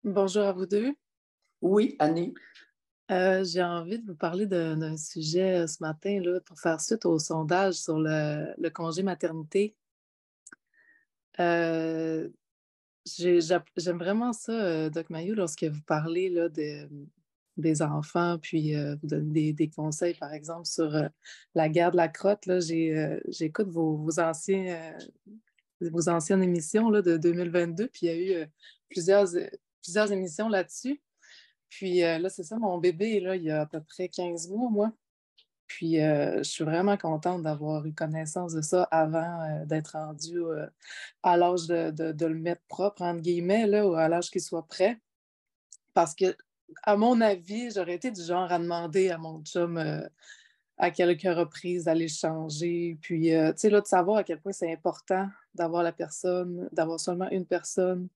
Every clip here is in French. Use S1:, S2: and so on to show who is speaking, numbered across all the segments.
S1: Bonjour à vous deux.
S2: Oui, Annie.
S1: J'ai envie de vous parler d'un sujet ce matin là, pour faire suite au sondage sur le congé maternité. Euh, j'aime vraiment ça, Doc Mayou, lorsque vous parlez là, des enfants, puis vous donnez des conseils, par exemple, sur la guerre de la crotte. Là, j'écoute vos anciennes émissions là, de 2022, puis il y a eu plusieurs émissions là-dessus. Puis là, c'est ça, mon bébé, là, il y a à peu près 15 mois, moi. Puis je suis vraiment contente d'avoir eu connaissance de ça avant d'être rendue à l'âge de le mettre propre, entre guillemets, là, ou à l'âge qu'il soit prêt. Parce que, à mon avis, j'aurais été du genre à demander à mon chum à quelques reprises d'aller le changer. Puis, tu sais, là, de savoir à quel point c'est important d'avoir la personne, d'avoir seulement une personne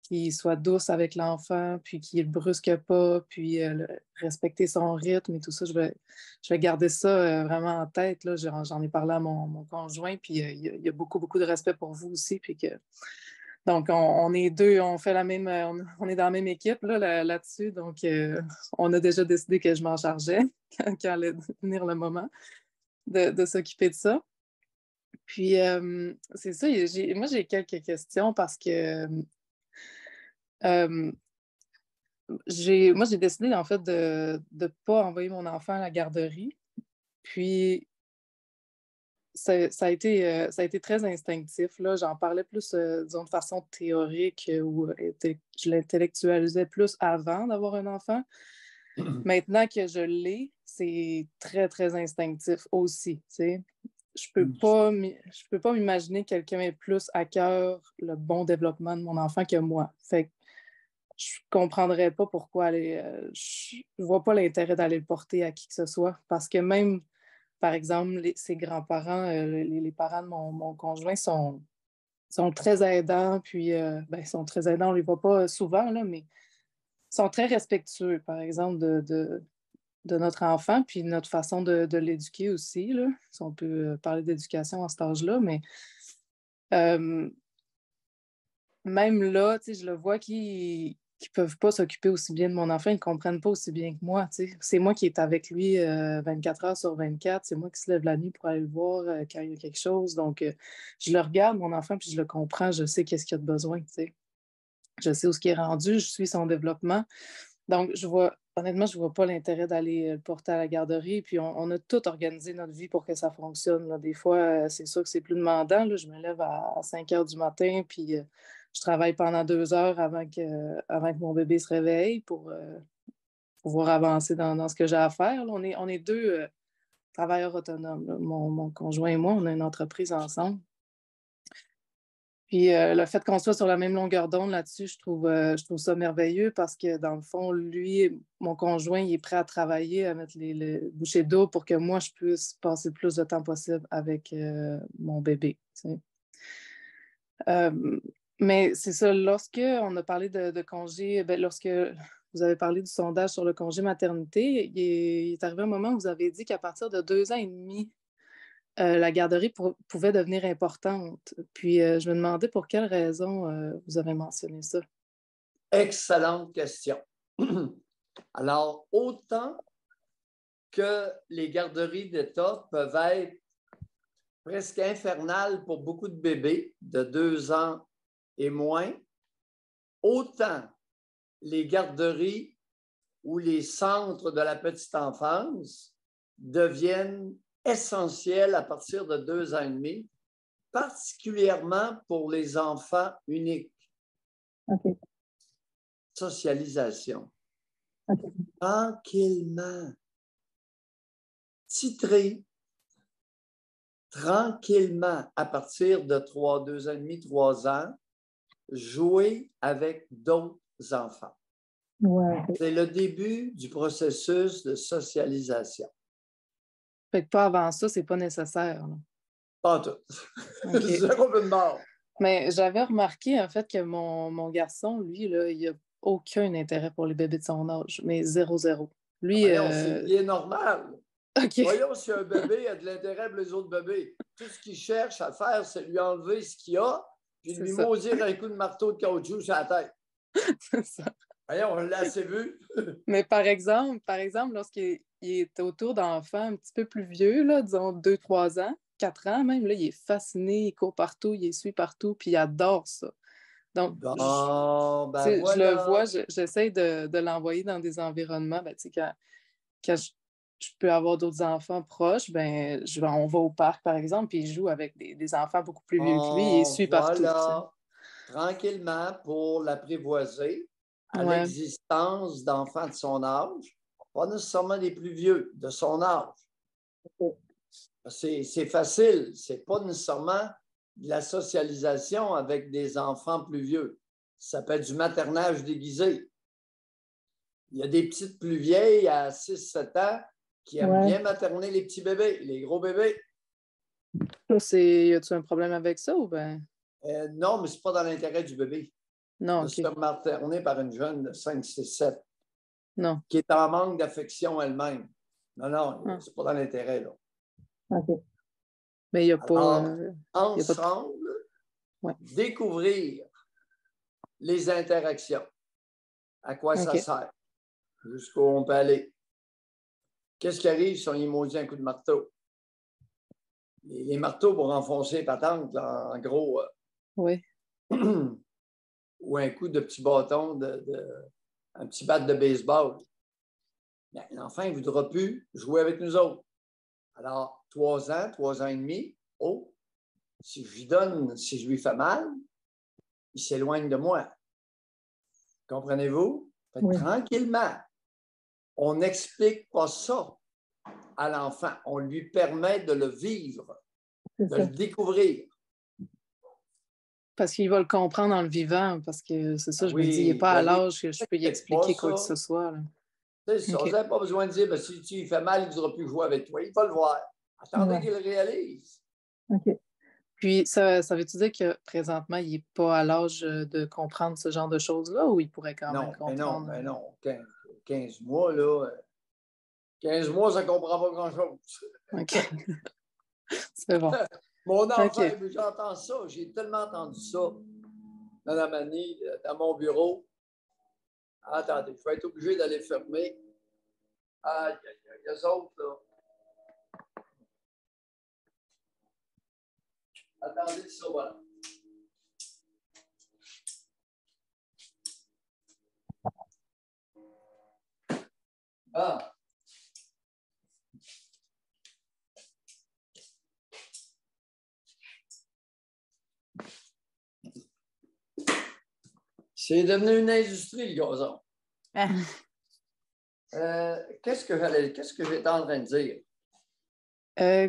S1: qui soit douce avec l'enfant, puis qui ne le brusque pas, puis respecter son rythme et tout ça. Je vais garder ça vraiment en tête. Là. J'en ai parlé à mon conjoint, puis il y a beaucoup, beaucoup de respect pour vous aussi. Puis que... Donc, on est deux, on fait la même, on est dans la même équipe là-dessus. Donc, on a déjà décidé que je m'en chargeais quand allait venir le moment de s'occuper de ça. Puis, c'est ça, moi, j'ai quelques questions parce que euh, moi, j'ai décidé, en fait, de ne pas envoyer mon enfant à la garderie. Puis, ça a été très instinctif, là. J'en parlais plus, disons, de façon théorique ou je l'intellectualisais plus avant d'avoir un enfant. Maintenant que je l'ai, c'est très, très instinctif aussi, tu sais. Je peux pas m'imaginer que quelqu'un ait plus à cœur le bon développement de mon enfant que moi. Fait que je comprendrais pas pourquoi je vois pas l'intérêt d'aller le porter à qui que ce soit. Parce que même, par exemple, ses grands-parents, les parents de mon conjoint sont très aidants, puis ils sont très aidants, on les voit pas souvent, là, mais sont très respectueux, par exemple, de notre enfant, puis notre façon de l'éduquer aussi, là. Si on peut parler d'éducation à cet âge-là, mais euh, même là, tu sais, je le vois qu'ils ne peuvent pas s'occuper aussi bien de mon enfant, ils ne comprennent pas aussi bien que moi, tu sais. C'est moi qui est avec lui 24 heures sur 24, c'est moi qui se lève la nuit pour aller le voir quand il y a quelque chose. Donc, je le regarde, mon enfant, puis je le comprends, je sais qu'est-ce qu'il a de besoin, tu sais. Je sais où ce qui est rendu, je suis son développement. Donc, honnêtement, je vois pas l'intérêt d'aller le porter à la garderie. Puis, on a tout organisé notre vie pour que ça fonctionne, là. Des fois, c'est sûr que c'est plus demandant, là. Je me lève à 5 heures du matin, puis je travaille pendant 2 heures avant que mon bébé se réveille pour pouvoir avancer dans ce que j'ai à faire, là. On est deux travailleurs autonomes, là. Mon conjoint et moi, on a une entreprise ensemble. Puis le fait qu'on soit sur la même longueur d'onde là-dessus, je trouve ça merveilleux parce que dans le fond, lui, mon conjoint, il est prêt à travailler, à mettre les bouchées d'eau pour que moi, je puisse passer le plus de temps possible avec mon bébé, tu sais. Euh, mais c'est ça, lorsque on a parlé de congé, lorsque vous avez parlé du sondage sur le congé maternité, il est arrivé un moment où vous avez dit qu'à partir de 2 ans et demi, la garderie pouvait devenir importante. Puis je me demandais pour quelle raison vous avez mentionné ça.
S2: Excellente question. Alors, autant que les garderies d'État peuvent être presque infernales pour beaucoup de bébés de 2 ans et moins, autant les garderies ou les centres de la petite enfance deviennent essentiels à partir de 2 ans et demi, particulièrement pour les enfants uniques.
S1: OK.
S2: Socialisation.
S1: OK.
S2: Tranquillement. Titrer tranquillement à partir de 2 ans et demi, 3 ans, jouer avec d'autres enfants.
S1: Ouais.
S2: C'est le début du processus de socialisation.
S1: Fait que pas avant ça, c'est pas nécessaire, là.
S2: Pas tout.
S1: OK.
S2: Zéro peu de mort.
S1: Mais j'avais remarqué en fait que mon garçon, lui, là, il a aucun intérêt pour les bébés de son âge, mais zéro, zéro. Lui,
S2: Voyons, c'est bien normal.
S1: OK.
S2: Voyons si un bébé a de l'intérêt pour les autres bébés. Tout ce qu'il cherche à faire, c'est lui enlever ce qu'il a, puis
S1: C'est
S2: lui
S1: ça.
S2: maudire un coup de marteau de caoutchouc sur la tête.
S1: C'est ça.
S2: Voyons, on l'a assez vu.
S1: Mais par exemple, lorsqu'il est autour d'enfants un petit peu plus vieux, là, disons 2, 3 ans, 4 ans même, là, il est fasciné, il court partout, il suit partout, puis il adore ça. Donc,
S2: Bon,
S1: tu
S2: ben
S1: sais, je le vois,
S2: voilà.
S1: j'essaie de l'envoyer dans des environnements, ben, tu sais, quand je peux avoir d'autres enfants proches, ben, on va au parc, par exemple, puis il joue avec des enfants beaucoup plus vieux que lui, et il
S2: Bon,
S1: suit partout, tu sais.
S2: voilà. Tranquillement, pour l'apprivoiser à
S1: Ouais,
S2: l'existence d'enfants de son âge, pas nécessairement des plus vieux, de son âge. C'est facile, c'est pas nécessairement de la socialisation avec des enfants plus vieux. Ça peut être du maternage déguisé. Il y a des petites plus vieilles à 6, 7 ans qui aiment
S1: ouais.
S2: bien materner les petits bébés, les gros bébés.
S1: Y a-tu un problème avec ça ou ben?
S2: Non, mais ce n'est pas dans l'intérêt du bébé
S1: Non,
S2: de se
S1: OK.
S2: faire materner par une jeune de 5, 6, 7
S1: Non.
S2: qui est en manque d'affection elle-même. Non, non,
S1: Ah,
S2: ce n'est pas dans l'intérêt, là.
S1: OK. Mais il n'y a pas,
S2: Alors,
S1: y a pas de...
S2: ensemble,
S1: Ouais.
S2: découvrir les interactions, à quoi ça
S1: OK.
S2: sert, jusqu'où on peut aller. Qu'est-ce qui arrive si on y maudit un coup de marteau? Les marteaux pour enfoncer les patentes, là, en gros,
S1: Oui.
S2: ou un coup de petit bâton, un petit bat de baseball. Mais l'enfant, il ne voudra plus jouer avec nous autres. Alors, 3 ans, 3 ans et demi, oh, si je lui fais mal, il s'éloigne de moi. Comprenez-vous?
S1: Oui.
S2: Tranquillement, on n'explique pas ça à l'enfant. On lui permet de le vivre, de le découvrir.
S1: Parce qu'il va le comprendre en le vivant, parce que c'est ça, je me dis, il n'est
S2: Oui,
S1: pas à
S2: ben oui,
S1: l'âge que je peux y
S2: c'est pas
S1: expliquer quoi que
S2: ça.
S1: ce soit, là.
S2: C'est ça. Vous
S1: OK.
S2: n'avez pas besoin de dire, ben, si tu lui fais mal, il ne voudra plus jouer avec toi. Il va le voir. Attendez qu'il le réalise.
S1: OK. Puis, ça veut-tu dire que présentement, il n'est pas à l'âge de comprendre ce genre de choses-là ou il pourrait quand même
S2: Non, mais non,
S1: comprendre?
S2: mais non. 15 mois, là. 15 mois, ça ne comprend pas grand-chose.
S1: OK. C'est bon.
S2: Mon
S1: OK.
S2: enfant, j'entends ça. J'ai tellement entendu ça, Mme Annie, dans mon bureau. Attendez, je vais être obligé d'aller fermer. Aïe, aïe, aïe, les autres, là. Attendez ça, voilà. Ah. C'est devenu une industrie, le gazon. Qu'est-ce que j'étais en train de dire?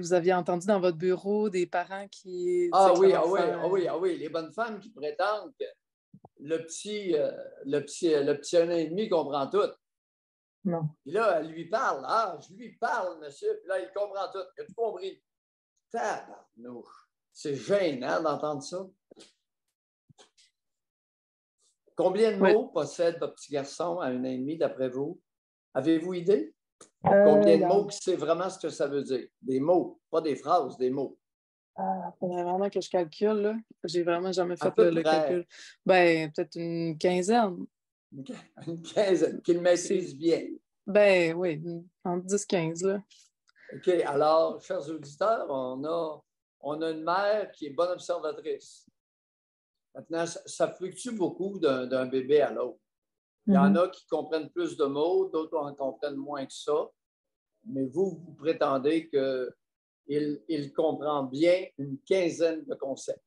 S1: Vous aviez entendu dans votre bureau des parents qui disaient
S2: Ah
S1: que
S2: oui,
S1: leur
S2: ah oui,
S1: enfant...
S2: ah oui, ah oui, les bonnes femmes qui prétendent que le petit 1 an et demi comprend tout.
S1: Non.
S2: Puis là, elle lui parle. Ah, je lui parle, monsieur. Puis là, il comprend tout. Il a tout compris. Tabarnouche. C'est gênant d'entendre ça. Combien de
S1: Oui.
S2: mots possède votre petit garçon à 1 an et demi, d'après vous? Avez-vous idée? Combien de mots qui sait vraiment ce que ça veut dire? Des mots, pas des phrases, des mots.
S1: Il faudrait vraiment que je calcule, là. J'ai vraiment jamais
S2: À
S1: fait
S2: peu
S1: le
S2: près
S1: calcul. Ben, peut-être une quinzaine.
S2: une quinzaine, qu'il
S1: C'est...
S2: maîtrise bien.
S1: Ben, oui, entre 10, 15 là.
S2: OK, alors, chers auditeurs, on a une mère qui est bonne observatrice. Maintenant, ça fluctue beaucoup d'un bébé à l'autre. Il y en a qui comprennent plus de mots, d'autres en comprennent moins que ça. Mais vous prétendez qu'il comprend bien une quinzaine de concepts.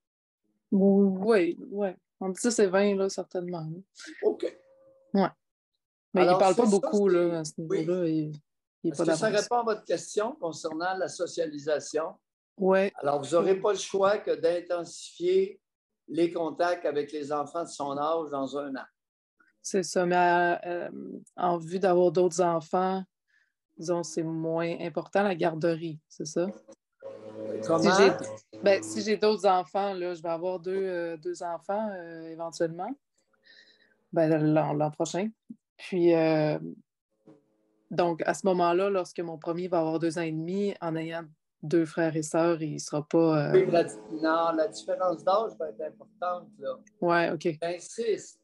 S1: Oui, oui. Entre 10 et 20, là, certainement.
S2: OK.
S1: Ouais. Mais il
S2: Alors,
S1: parle pas
S2: c'est ça,
S1: beaucoup, là, à ce
S2: oui.
S1: niveau-là. Il n'est
S2: Est-ce
S1: pas
S2: que ça
S1: d'avance.
S2: répond à votre question concernant la socialisation?
S1: Oui.
S2: Alors, vous n'aurez pas le choix que d'intensifier les contacts avec les enfants de son âge dans 1 an.
S1: C'est ça. Mais en vue d'avoir d'autres enfants, disons, c'est moins important la garderie, c'est ça? Si j'ai
S2: Comment?
S1: si j'ai d'autres enfants, là, je vais avoir deux enfants éventuellement, l'an prochain. Puis, donc, à ce moment-là, lorsque mon premier va avoir 2 ans et demi, en ayant deux frères et sœurs, il ne sera pas...
S2: Oui, non, la différence d'âge va être importante, là.
S1: Ouais, OK.
S2: J'insiste.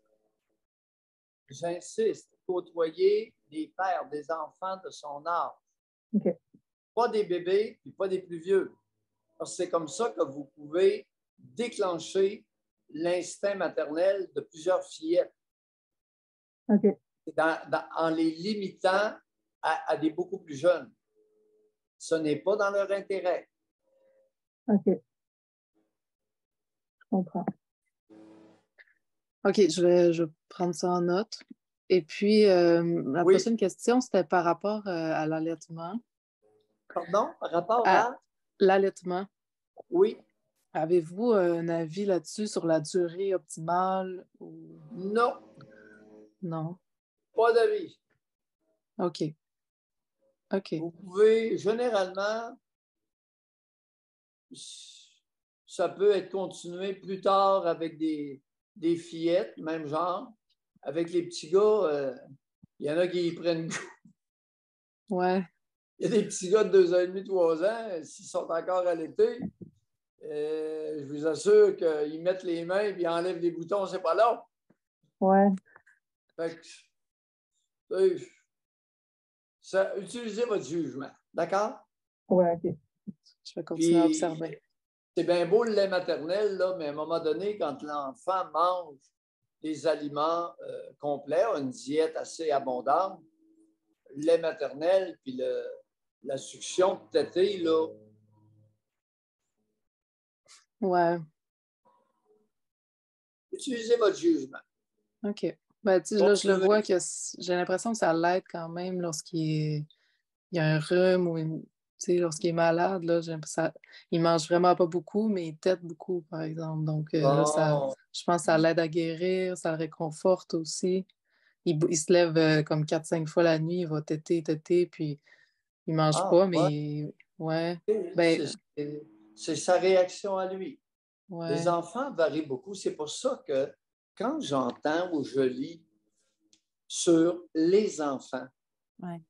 S2: j'insiste, côtoyer des pères, des enfants de son âge.
S3: OK.
S2: Pas des bébés, puis pas des plus vieux. Parce que c'est comme ça que vous pouvez déclencher l'instinct maternel de plusieurs fillettes.
S3: OK.
S2: En les limitant à des beaucoup plus jeunes. Ce n'est pas dans leur intérêt.
S3: OK. Je comprends.
S1: OK, je vais prendre ça en note. Et puis, la
S2: Oui.
S1: prochaine question, c'était par rapport à l'allaitement.
S2: Pardon? Par rapport à?
S1: L'allaitement.
S2: Oui.
S1: Avez-vous un avis là-dessus sur la durée optimale? Ou...
S2: Non.
S1: Non.
S2: Pas d'avis.
S1: OK. OK.
S2: Vous pouvez, généralement, ça peut être continué plus tard avec des fillettes, même genre. Avec les petits gars, il y en a qui y prennent goût.
S1: Ouais.
S2: Il y a des petits gars de 2 ans et demi, 3 ans, s'ils sont encore allaités, je vous assure qu'ils mettent les mains et ils enlèvent les boutons, c'est pas long.
S3: Ouais.
S2: Fait que, utilisez votre jugement, d'accord?
S3: Ouais, OK.
S1: Je vais continuer à
S2: Puis,
S1: observer.
S2: c'est bien beau le lait maternel, là, mais à un moment donné, quand l'enfant mange des aliments complets, une diète assez abondante, le lait maternel, puis la succion de tétée, là.
S1: Ouais.
S2: Utilisez votre jugement.
S1: OK. Ben, tu sais, là, je le vois que j'ai l'impression que ça l'aide quand même lorsqu'il y a un rhume ou tu sais, lorsqu'il est malade, là, il mange vraiment pas beaucoup, mais il tète beaucoup, par exemple. Donc, là, je pense que ça l'aide à guérir, ça le réconforte aussi. Il se lève comme 4-5 fois la nuit, il va téter, puis il mange pas, mais ouais. Ben,
S2: c'est sa réaction à lui.
S1: ouais.
S2: Les enfants varient beaucoup. C'est pour ça que quand j'entends ou je lis sur les enfants,
S1: Ouais.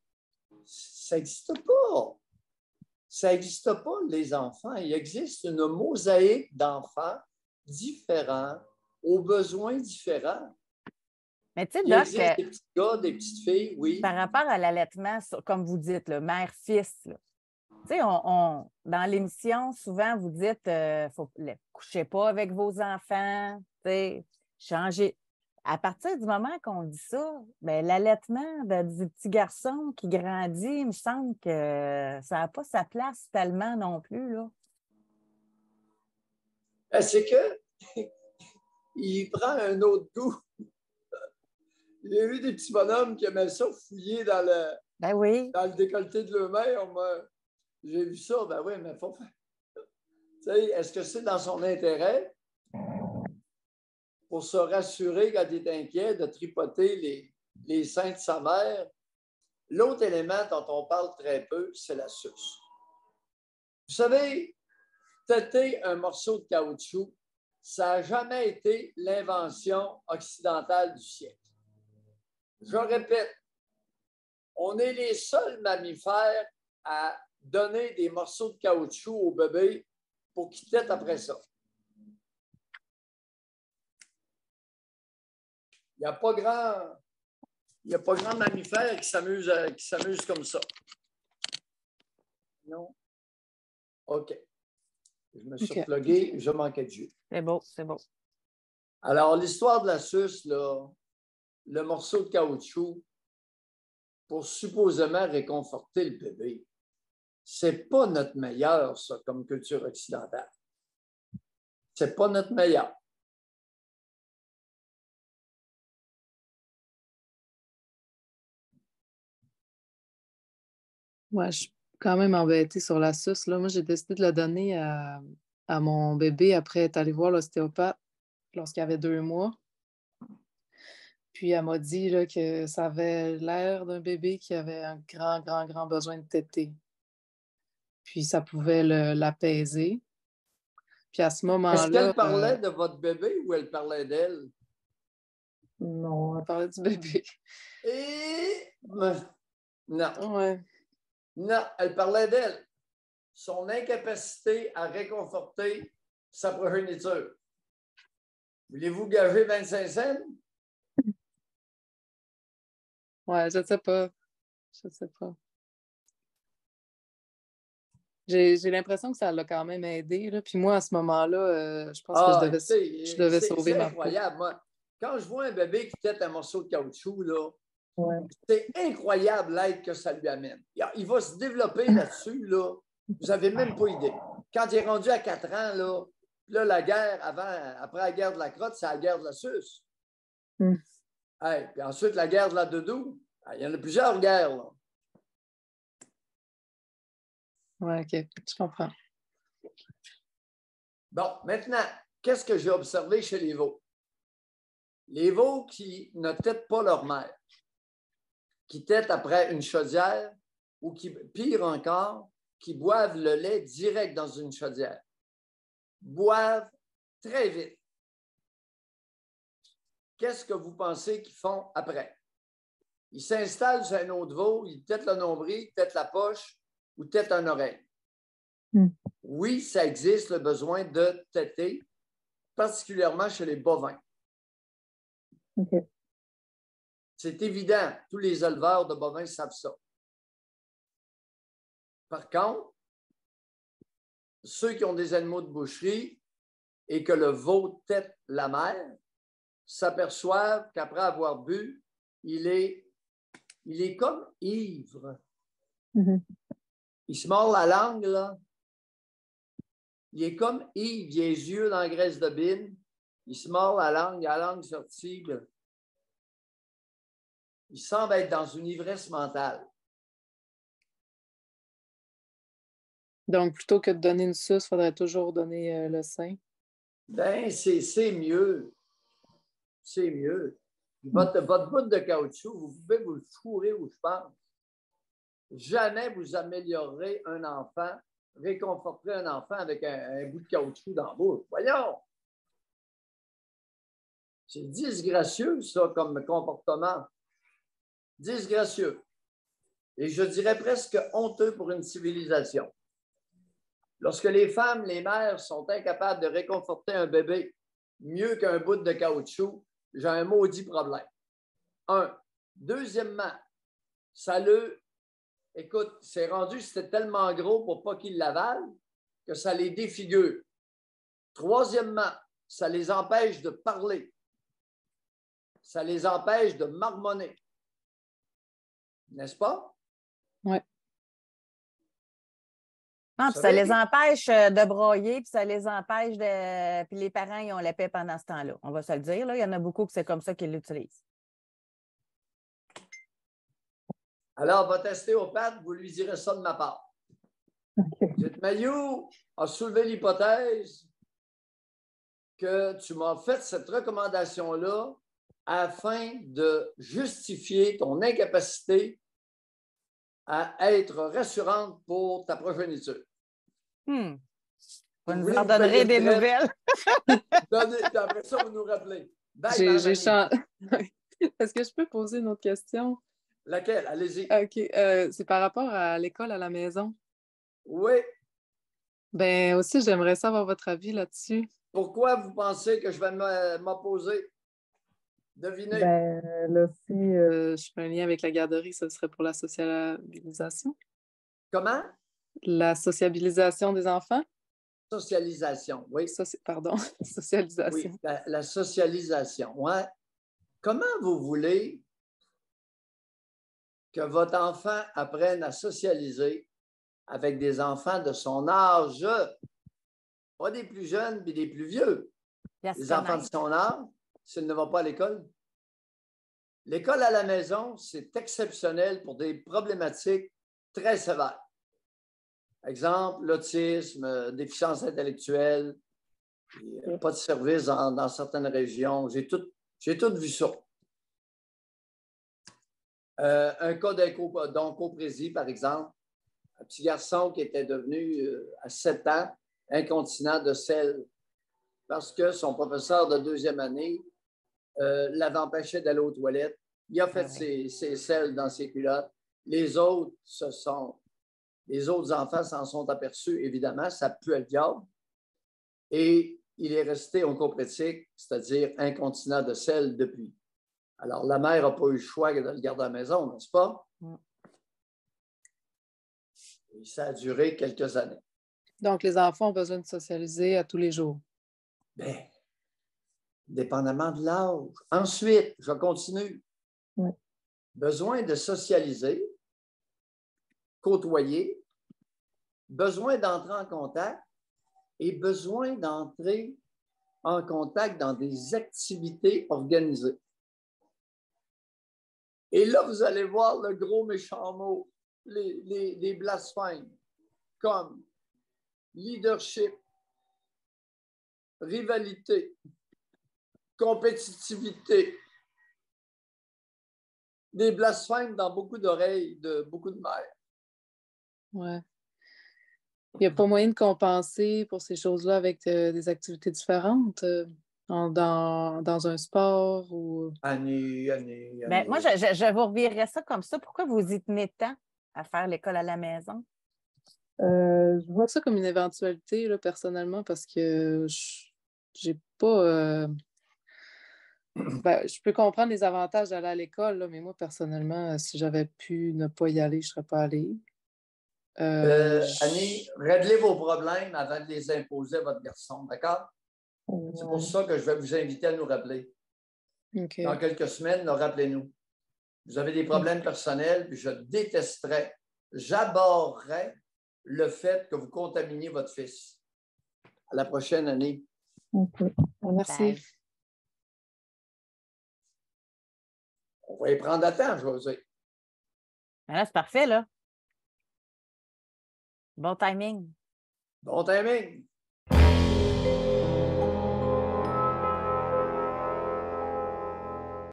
S2: ça n'existe pas. Ça n'existe pas, les enfants. Il existe une mosaïque d'enfants différents, aux besoins différents.
S4: Mais tu sais,
S2: Il
S4: Doc,
S2: existe des petits gars, des petites filles, oui.
S4: par rapport à l'allaitement, comme vous dites, mère-fils, tu sais, dans l'émission, souvent, vous dites, faut couchez pas avec vos enfants, tu sais, changez. À partir du moment qu'on dit ça, ben, l'allaitement du petit garçon qui grandit, il me semble que ça n'a pas sa place tellement non plus, là.
S2: C'est que il prend un autre goût. Il y a eu des petits bonhommes qui aimaient ça fouiller dans le décolleté de leur mère. J'ai vu ça, ben oui, mais il faut faire. Tu sais, est-ce que c'est dans son intérêt pour se rassurer quand il est inquiet de tripoter les seins de sa mère? L'autre élément dont on parle très peu, c'est la suce. Vous savez, têter un morceau de caoutchouc, ça n'a jamais été l'invention occidentale du siècle. Je répète, on est les seuls mammifères à donner des morceaux de caoutchouc au bébé pour qu'il tète après ça. Il n'y a pas grand mammifère qui s'amuse comme ça. Non? OK. Je me suis replugué, je manquais de jus.
S4: C'est beau, c'est beau.
S2: Alors, l'histoire de la suce, là, le morceau de caoutchouc, pour supposément réconforter le bébé, c'est pas notre meilleur, ça, comme culture occidentale. C'est pas notre meilleur.
S1: Ouais, je suis quand même embêtée sur la suce. Là. Moi, j'ai décidé de la donner à mon bébé après être allée voir l'ostéopathe lorsqu'il avait 2 mois. Puis elle m'a dit là, que ça avait l'air d'un bébé qui avait un grand besoin de téter. Puis ça pouvait l'apaiser. Puis à ce moment-là...
S2: Est-ce qu'elle parlait de votre bébé ou elle parlait d'elle?
S1: Non, elle parlait du bébé.
S2: Non.
S1: Ouais.
S2: Non, elle parlait d'elle. Son incapacité à réconforter sa progéniture. Voulez-vous gager 25 cents?
S1: Ouais, je ne sais pas. Je ne sais pas. J'ai l'impression que ça l'a quand même aidé. Là. Puis moi, à ce moment-là, je pense que
S2: Ah,
S1: je devais sauver
S2: c'est
S1: ma peau.
S2: incroyable. Moi, quand je vois un bébé qui tète un morceau de caoutchouc, là,
S3: Ouais.
S2: c'est incroyable l'aide que ça lui amène. Il va se développer là-dessus, là. Vous n'avez même pas idée. Quand il est rendu à 4 ans, là, la guerre, après la guerre de la crotte, c'est la guerre de la suce.
S3: Mm.
S2: Hey, puis ensuite, la guerre de la doudou. Il y en a plusieurs guerres, là.
S1: Ouais, OK. Je comprends.
S2: Bon, maintenant, qu'est-ce que j'ai observé chez les veaux? Les veaux qui ne têtent pas leur mère, qui têtent après une chaudière ou qui, pire encore, qui boivent le lait direct dans une chaudière, boivent très vite. Qu'est-ce que vous pensez qu'ils font après? Ils s'installent sur un autre veau, ils têtent le nombril, ils têtent la poche ou têtent une oreille.
S3: Mm.
S2: Oui, ça existe le besoin de têter, particulièrement chez les bovins.
S3: OK.
S2: C'est évident, tous les éleveurs de bovins savent ça. Par contre, ceux qui ont des animaux de boucherie et que le veau tète la mère s'aperçoivent qu'après avoir bu, il est comme ivre.
S3: Mhm.
S2: Il se mord la langue, là. Il est comme ivre, il a les yeux dans la graisse de bine. Il se mord la langue, il a la langue sortie. Là. Il semble être dans une ivresse mentale.
S1: Donc, plutôt que de donner une suce, il faudrait toujours donner le sein.
S2: Ben, c'est mieux. C'est mieux. Votre bout de caoutchouc, vous pouvez vous le fourrer où je pense. Jamais vous améliorerez un enfant, réconforterez un enfant avec un bout de caoutchouc dans la bouche. Voyons! C'est disgracieux, ça, comme comportement. Disgracieux. Et je dirais presque honteux pour une civilisation. Lorsque les femmes, les mères sont incapables de réconforter un bébé mieux qu'un bout de caoutchouc, j'ai un maudit problème. Un. Deuxièmement, écoute, c'est rendu, c'était tellement gros pour pas qu'ils l'avalent que ça les défigure. Troisièmement, ça les empêche de parler. Ça les empêche de marmonner. N'est-ce pas?
S1: Oui.
S4: Non, puis ça les empêche de broyer, puis ça les empêche de. Puis les parents, ils ont la paix pendant ce temps-là. On va se le dire, là. Il y en a beaucoup que c'est comme ça qu'ils l'utilisent.
S2: Alors, votre ostéopathe, vous lui direz ça de ma part.
S3: OK.
S2: Jette Mayou a soulevé l'hypothèse que tu m'as fait cette recommandation-là afin de justifier ton incapacité à être rassurante pour ta progéniture.
S4: Vous nous en donnerez des nouvelles.
S2: Après ça, vous nous rappelez.
S1: Est-ce que je peux poser une autre question?
S2: Laquelle? Allez-y.
S1: OK. C'est par rapport à l'école à la maison.
S2: Oui.
S1: Ben aussi, j'aimerais savoir votre avis là-dessus.
S2: Pourquoi vous pensez que je vais m'opposer? Devinez.
S3: Ben, là, si
S1: je fais un lien avec la garderie, ce serait pour la sociabilisation.
S2: Comment?
S1: La sociabilisation des enfants?
S2: Socialisation, oui.
S1: Pardon, socialisation.
S2: Oui, la socialisation. Ouais. Comment vous voulez que votre enfant apprenne à socialiser avec des enfants de son âge? Pas des plus jeunes, mais des plus vieux. Les enfants de son âge, s'ils ne vont pas à l'école. L'école à la maison, c'est exceptionnel pour des problématiques très sévères. Exemple, l'autisme, déficience intellectuelle, pas de service dans certaines régions. J'ai tout vu ça. Un cas d'oncoprésie, par exemple, un petit garçon qui était devenu à 7 ans incontinent de sel parce que son professeur de deuxième année l'avait empêché d'aller aux toilettes. Il a fait ses selles dans ses culottes. Les autres enfants s'en sont aperçus, évidemment, ça pue le diable. Et il est resté oncoprétique, c'est-à-dire incontinent de sel depuis. Alors, la mère n'a pas eu le choix de le garder à la maison, n'est-ce pas? Et ça a duré quelques années.
S1: Donc, les enfants ont besoin de socialiser à tous les jours.
S2: Bien, dépendamment de l'âge. Ensuite, je continue.
S3: Oui.
S2: Besoin de socialiser, côtoyer, besoin d'entrer en contact et besoin d'entrer en contact dans des activités organisées. Et là, vous allez voir le gros méchant mot, les blasphèmes, comme leadership, rivalité, compétitivité. Des blasphèmes dans beaucoup d'oreilles de beaucoup de mères.
S1: Ouais. Il n'y a pas moyen de compenser pour ces choses-là avec des activités différentes dans un sport ou...
S2: Annie.
S4: Ben, moi, je vous revirerais ça comme ça. Pourquoi vous y tenez tant à faire l'école à la maison?
S1: Je vois ça comme une éventualité, là, personnellement, parce que j'ai pas... Ben, je peux comprendre les avantages d'aller à l'école, là, mais moi, personnellement, si j'avais pu ne pas y aller, je ne serais pas allée.
S2: Annie, réglez vos problèmes avant de les imposer à votre garçon, d'accord? C'est pour ça que je vais vous inviter à nous rappeler.
S1: OK.
S2: Dans quelques semaines, rappelez-nous. Vous avez des problèmes personnels, puis je détesterais, j'abhorrerais le fait que vous contaminiez votre fils. À la prochaine année.
S3: OK.
S1: Merci.
S4: Bye.
S2: On va y prendre à temps, José.
S4: Ben là, c'est parfait, là. Bon timing.
S2: Bon timing.